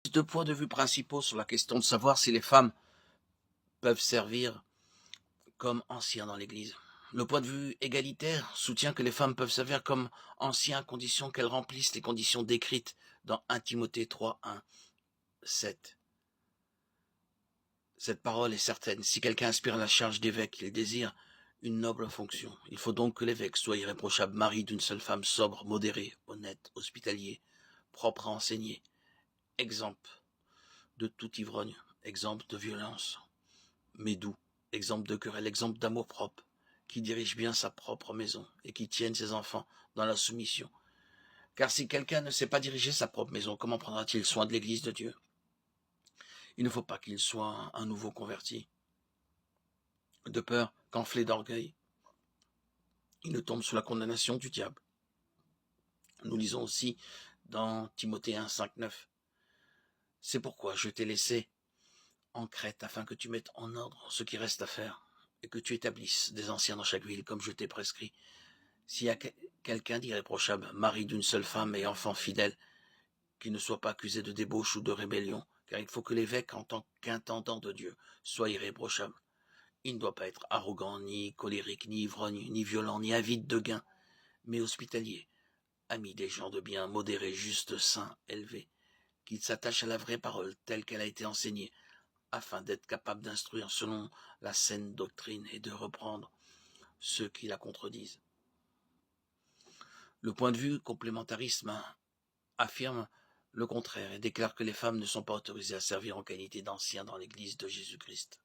Deux points de vue principaux sur la question de savoir si les femmes peuvent servir comme anciens dans l'Église. Le point de vue égalitaire soutient que les femmes peuvent servir comme anciens à condition qu'elles remplissent les conditions décrites dans 1 Timothée 3, 1, 7. Cette parole est certaine. Si quelqu'un aspire à la charge d'évêque, il désire une noble fonction. Il faut donc que l'évêque soit irréprochable, mari d'une seule femme, sobre, modéré, honnête, hospitalier, propre à enseigner, exempt de toute ivrogne, exemple de violence, mais doux, exemple de querelle, exemple d'amour-propre, qui dirige bien sa propre maison et qui tienne ses enfants dans la soumission. Car si quelqu'un ne sait pas diriger sa propre maison, comment prendra-t-il soin de l'Église de Dieu? Il ne faut pas qu'il soit un nouveau converti, de peur qu'enflé d'orgueil, il ne tombe sous la condamnation du diable. Nous lisons aussi dans Timothée 1, 5, 9. C'est pourquoi je t'ai laissé en Crète afin que tu mettes en ordre ce qui reste à faire et que tu établisses des anciens dans chaque ville comme je t'ai prescrit. S'il y a quelqu'un d'irréprochable, mari d'une seule femme et enfant fidèle, qui ne soit pas accusé de débauche ou de rébellion, car il faut que l'évêque, en tant qu'intendant de Dieu, soit irréprochable. Il ne doit pas être arrogant, ni colérique, ni ivrogne, ni violent, ni avide de gain, mais hospitalier, ami des gens de bien, modéré, juste, saint, élevé, qu'il s'attache à la vraie parole telle qu'elle a été enseignée, afin d'être capable d'instruire selon la saine doctrine et de reprendre ceux qui la contredisent. Le point de vue complémentarisme affirme le contraire et déclare que les femmes ne sont pas autorisées à servir en qualité d'anciens dans l'Église de Jésus-Christ.